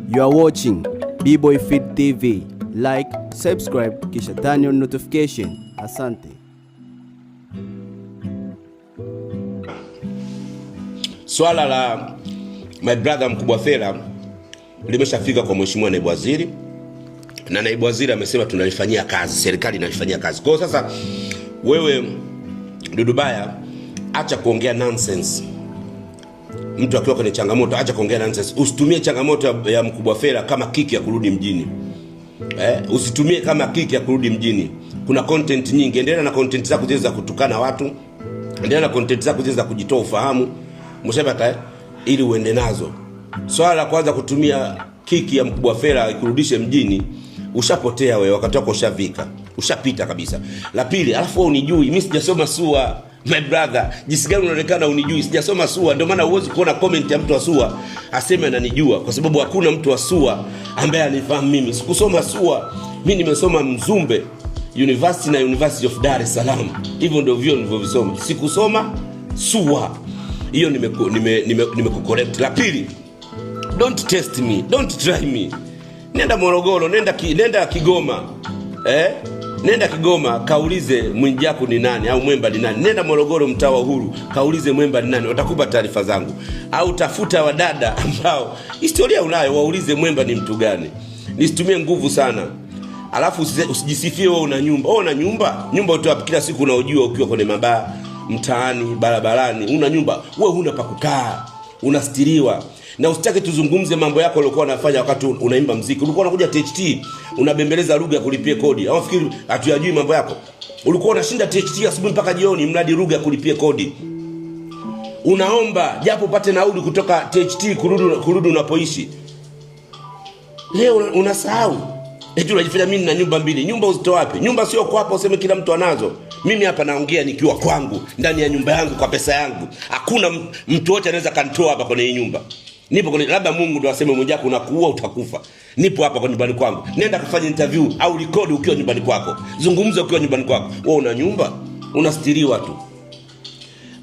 You are watching B-Boy Feed TV. Like, subscribe, kisha turn on notification. Asante. Swala la my brother Mkubwa Fella limeshafika kwa mheshimiwa naibu waziri, na naibu waziri amesema tunalifanyia kazi, serikali inalifanyia kazi. Kwa sasa wewe Dudubaya, acha kuongea nonsense. Mtu akiwa kwenye changamoto acha kuongea nonsense. Usitumie changamoto ya Mkubwa Fella kama kiki ya kurudi mjini. Usitumie kama kiki ya kurudi mjini. Kuna content nyingi, endelea na content zako zile za kutukana watu. Endelea na content zako zile za kujitoa ufahamu. Mshapata ili uende nazo. Swala la kwanza kutumia kiki ya Mkubwa Fella ikurudishe mjini, ushapotea wewe, wakati wako ushavika. Ushapita kabisa. La pili, alafu wewe unijui, mimi sijasoma SUA. My brother, jinsi gani unaonekana unijui? Sijasoma SUA, ndio maana huwezi kuona comment ya mtu wa SUA aseme ananijua, kwa sababu hakuna mtu wa SUA ambaye anifahamu mimi. Sikusoma SUA. Mimi nimesoma Mzumbe University na University of Dar es Salaam. Hivyo ndio vyo nilivyovisoma. Sikusoma SUA. Hiyo nimekucorrect. La pili, don't test me, don't try me. Nenda Morogoro, nenda Kigoma. Nenda Kigoma, kaulize Mwijaku ni nani au Mwemba ni nani. Nenda Morogoro mtaa wa Uhuru, kaulize Mwemba ni nani, watakupa taarifa zangu. Au tafuta wadada ambao historia unayo, waulize Mwemba ni mtu gani. Nisitumie nguvu sana. Alafu usijisifie wewe una nyumba. Wewe una nyumba? Nyumba utoa kila siku unaojua ukiwa kwenye mabaa, mtaani, barabarani. Una nyumba, wewe huna pa kukaa. Unastiriwa. Na usitake tuzungumze mambo yako ulikuwa unafanya wakati unaimba muziki. Ulikuwa unakuja THT, unabembeleza lugha kulipia kodi. Au fikiri hatuyajui mambo yako? Ulikuwa unashinda THT asubuhi mpaka jioni mradi lugha kulipia kodi. Unaomba japo upate nauli kutoka THT kurudi unapoishi. Leo unasahau. Eti unajifanya mimi na nyumba mbili. Nyumba uzitoa wapi? Nyumba sio kwa hapa useme kila mtu anazo. Mimi hapa naongea nikiwa kwangu, ndani ya nyumba yangu kwa pesa yangu. Hakuna mtu wote anaweza kanitoa hapa kwenye nyumba. Nipo kwenye, labda Mungu ndo aseme Mwijaku unakuua utakufa. Nipo hapa kwa nyumbani kwangu. Nenda kufanya interview au record ukiwa nyumbani kwako. Zungumza ukiwa nyumbani kwako. Wewe una nyumba, unastiriwa tu.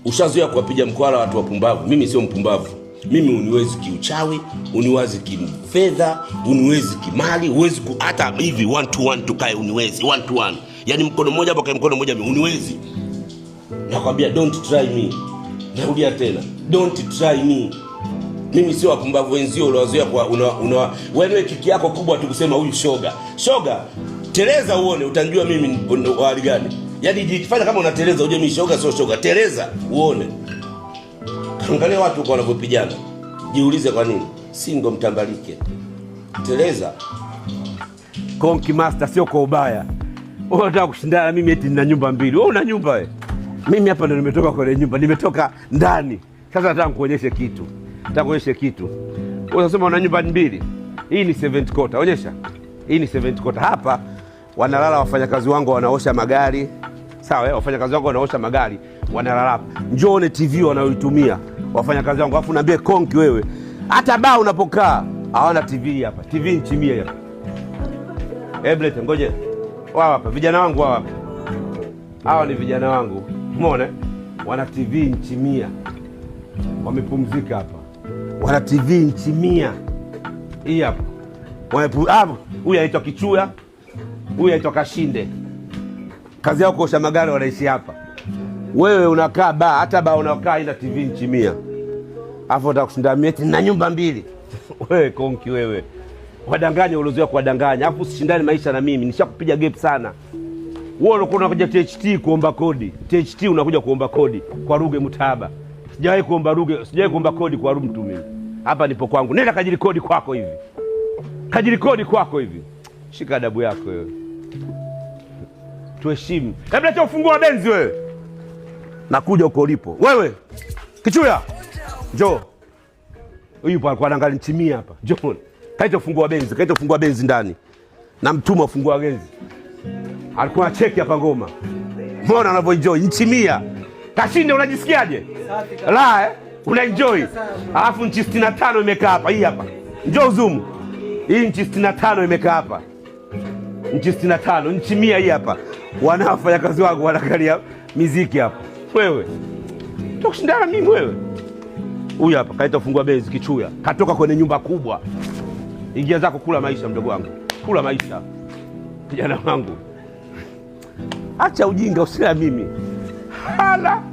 Ushazoea kuwapiga mkwara watu wapumbavu. Mimi sio mpumbavu. Mimi uniwezi kiuchawi, uniwezi kimfedha, uniwezi kimali, uwezi hata hivi 1 to 1 tukae uniwezi 1 to 1. Yaani mkono mmoja hapo kwa mkono mmoja uniwezi. Nakwambia don't try me. Narudia tena. Don't try me. Mimi sio wapumbavu wenzio uliozoea kwa wewe kiki yako kubwa tu kusema huyu shoga. Shoga, teleza uone utanjua mimi wa hali gani. Yaani jifanya kama unateleza uje mimi shoga sio shoga. Teleza uone. Angalia watu kwa wanavyopigana. Jiulize kwa nini? Singo mtambalike. Teleza. Konki master sio kwa ubaya. Wewe unataka kushindana mimi eti nina nyumba mbili. Wewe una nyumba wewe? Mimi hapa ndo nimetoka kwenye nyumba, nimetoka ndani. Sasa nataka kuonyesha kitu. Unasema una nyumba mbili. Hii ni 7th quarter. Onyesha. Hii ni 7th quarter. Hapa wanalala wafanyakazi wangu wanaosha magari. Sawa, wafanyakazi wangu wanaosha magari, wanalala hapa. Njoone TV wanaoitumia wafanyakazi wangu. Alafu niambie Konki wewe, hata baa unapokaa hawana TV hapa. TV nchimia hapa. Eblete ngoje. Wao hapa vijana wangu hapa. Hawa ni vijana wangu. Umeona? Wana TV nchimia. Wamepumzika hapa. Wana TV nchimia. Hii hapa. Huyu anaitwa Kichuya. Huyu anaitwa Kashinde. Kazi yao kuosha magari, wanaishi hapa. Wewe unakaa baa, hata baa unakaa ina TV nchimia. Alafu unataka kushinda mimi na nyumba mbili. Wewe Konki wewe. Wadanganya ulozoea kuwadanganya. Alafu usishindane maisha na mimi. Nishakupiga gap sana. Wewe ulikuwa unakuja THT kuomba kodi. THT unakuja kuomba kodi kwa Ruge Mutaba. Sijawahi kuomba kodi kwa mtu mimi. Hapa nipo kwangu. Nenda kajiri kodi kwako hivi. Shika adabu yako wewe. Tuheshimu. Hebu acha ufungua benzi wewe. Nakuja uko ulipo. Wewe. Kichuya. Njoo. Huyu alikuwa anaangalia nchimia hapa. Njoo. Kaita ufungua benzi ndani. Na mtuma ufungua benzi. Alikuwa anacheki hapa ngoma. Mbona anavyoenjoy nchimia? Kashinde unajisikiaje? La unaenjoy. Alafu nchi 65 imekaa hapa. Hii hapa. Njoo zoom. Hii nchi 65 imekaa hapa. Nchi 65, nchi 100 hii hapa. Wanafanya kazi wangu wanaangalia muziki hapa. Wewe. Tukushindana mimi wewe. Huyu hapa kaita fungua benzi Kichuya. Katoka kwenye nyumba kubwa. Ingia zako kula maisha, mdogo wangu, kula maisha. Kijana wangu, acha ujinga, usila mimi hala.